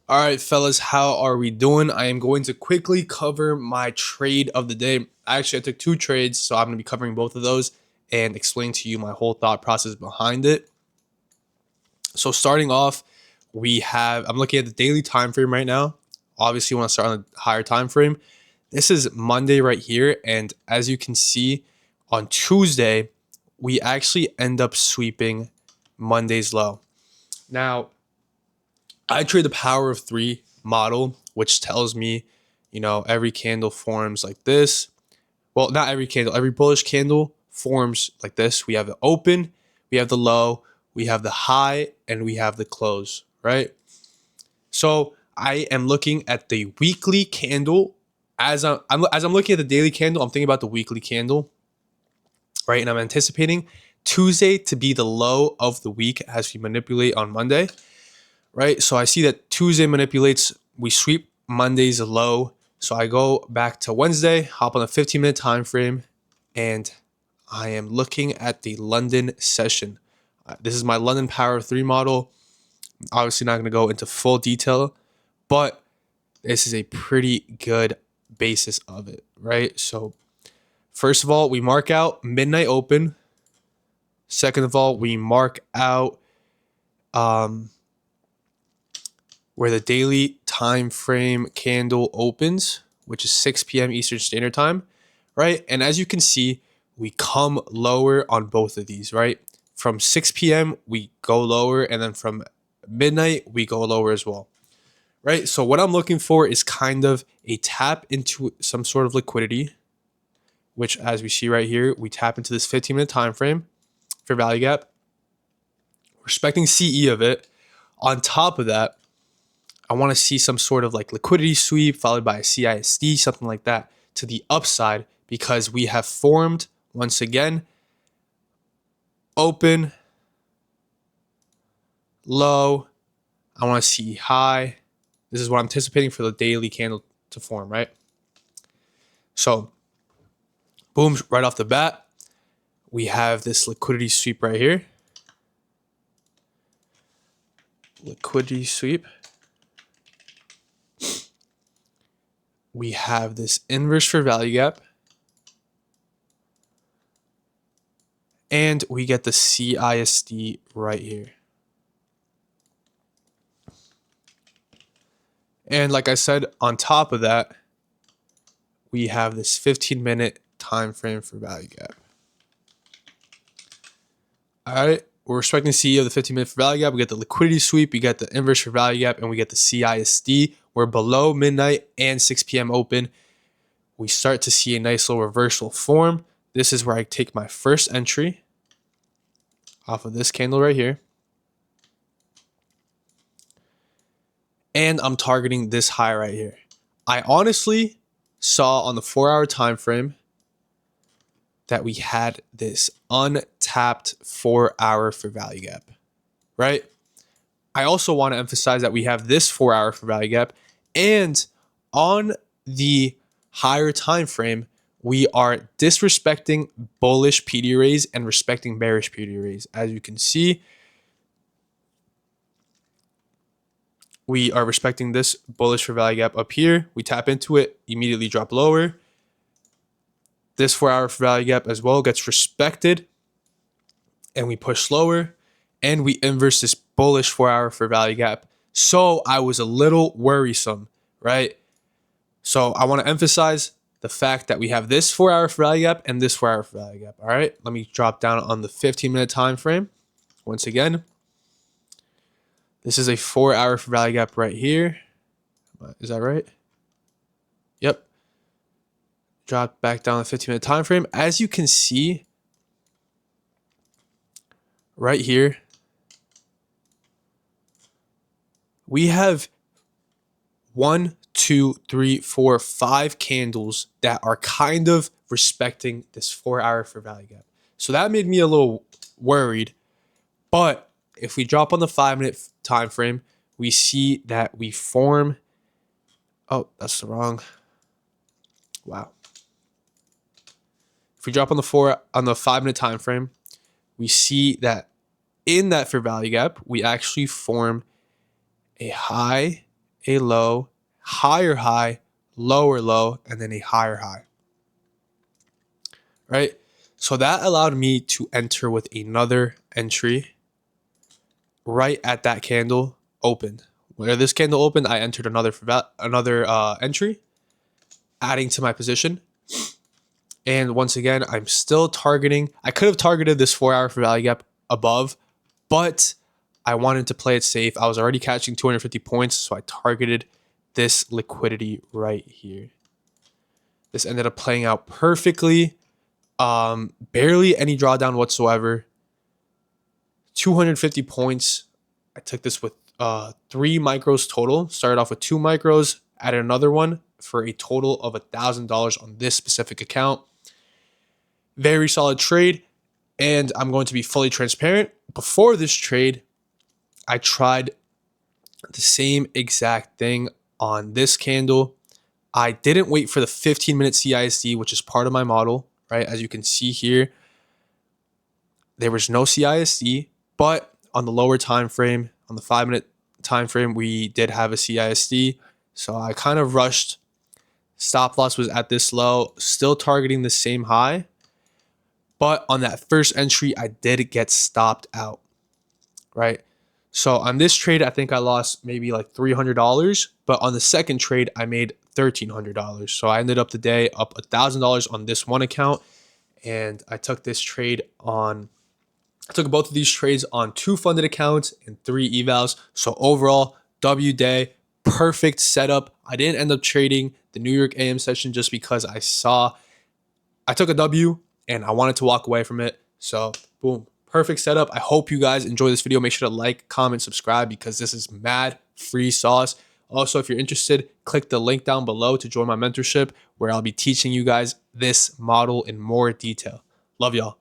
All right, fellas, how are we doing? I am going to quickly cover my trade of the day. Actually, I took two trades, so I'm going to be covering both of those and explain to you my whole thought process behind it. So starting off, I'm looking at the daily time frame right now. Obviously, you want to start on the higher time frame. This is Monday right here, and as you can see, on Tuesday, we actually end up sweeping Monday's low. Now, I trade the power of three model, which tells me, every candle forms like this. Well, not every candle, every bullish candle forms like this. We have the open, we have the low, we have the high, and we have the close, right? So I am looking at the weekly candle. As I'm looking at the daily candle, I'm thinking about the weekly candle, right? And I'm anticipating Tuesday to be the low of the week as we manipulate on Monday, right? So I see that Tuesday manipulates, we sweep Monday's low. So I go back to Wednesday, hop on a 15-minute time frame, and I am looking at the London session. This is my London Power 3 model. Obviously not going to go into full detail, but this is a pretty good basis of it, right? So first of all, we mark out midnight open. Second of all, we mark out where the daily time frame candle opens, which is 6 p.m. Eastern Standard Time, right? And as you can see, we come lower on both of these, right? From 6 p.m., we go lower, and then from midnight, we go lower as well, right? So what I'm looking for is kind of a tap into some sort of liquidity, which as we see right here, we tap into this 15-minute time frame for value gap. We're expecting CE of it. On top of that, I want to see some sort of like liquidity sweep followed by a CISD, something like that to the upside, because we have formed once again open, low. I want to see high. This is what I'm anticipating for the daily candle to form, right? So boom, right off the bat, we have this liquidity sweep right here. Liquidity sweep. We have this inverse for value gap. And we get the CISD right here. And like I said, on top of that, we have this 15-minute time frame for value gap. All right, we're expecting CE of the 15-minute for value gap. We get the liquidity sweep, we get the inverse for value gap, and we get the CISD. We're below midnight and 6 p.m. open. We start to see a nice little reversal form. This is where I take my first entry off of this candle right here. And I'm targeting this high right here. I honestly saw on the 4-hour time frame that we had this untapped 4-hour for value gap, right? I also want to emphasize that we have this 4-hour for value gap, and on the higher time frame, we are disrespecting bullish PD rays and respecting bearish PD rays. As you can see, we are respecting this bullish for value gap up here. We tap into it, immediately drop lower. This 4-hour for value gap as well gets respected, and we push lower, and we inverse this bullish 4-hour for value gap. So I was a little worrisome, right? So I want to emphasize the fact that we have this 4-hour for value gap and this 4-hour for value gap. All right, let me drop down on the 15-minute time frame. Once again, this is a 4-hour for value gap right here. Is that right? Yep. Drop back down the 15-minute time frame. As you can see right here, we have 1, 2, 3, 4, 5 candles that are kind of respecting this 4-hour for value gap. So that made me a little worried. But if we drop on the 5-minute time frame, we see that we form. Oh, that's the wrong. Wow. If we drop on the 5-minute time frame, we see that in that fair value gap, we actually form a high a low, higher high, lower low, and then a higher high, right? So that allowed me to enter with another entry right at that candle opened. Where this candle opened, I entered another entry, adding to my position. And once again, I'm still targeting. I could have targeted this 4-hour for value gap above, but I wanted to play it safe. I was already catching 250 points, so I targeted this liquidity right here. This ended up playing out perfectly. Barely any drawdown whatsoever. 250 points. I took this with 3 micros total. Started off with 2 micros, added another one for a total of $1,000 on this specific account. Very solid trade, and I'm going to be fully transparent. Before this trade, I tried the same exact thing on this candle. I didn't wait for the 15-minute CISD, which is part of my model, right? As you can see here, there was no CISD, but on the lower time frame, on the 5-minute time frame, we did have a CISD. So I kind of rushed. Stop loss was at this low, still targeting the same high. But on that first entry, I did get stopped out, right? So on this trade, I think I lost maybe like $300. But on the second trade, I made $1,300. So I ended up the day up $1,000 on this one account. And I took this trade on, I took both of these trades on 2 funded accounts and 3 evals. So overall, W day, perfect setup. I didn't end up trading the New York AM session just because I took a W and I wanted to walk away from it. So boom, perfect setup. I hope you guys enjoy this video. Make sure to like, comment, subscribe because this is mad free sauce. Also, if you're interested, click the link down below to join my mentorship where I'll be teaching you guys this model in more detail. Love y'all.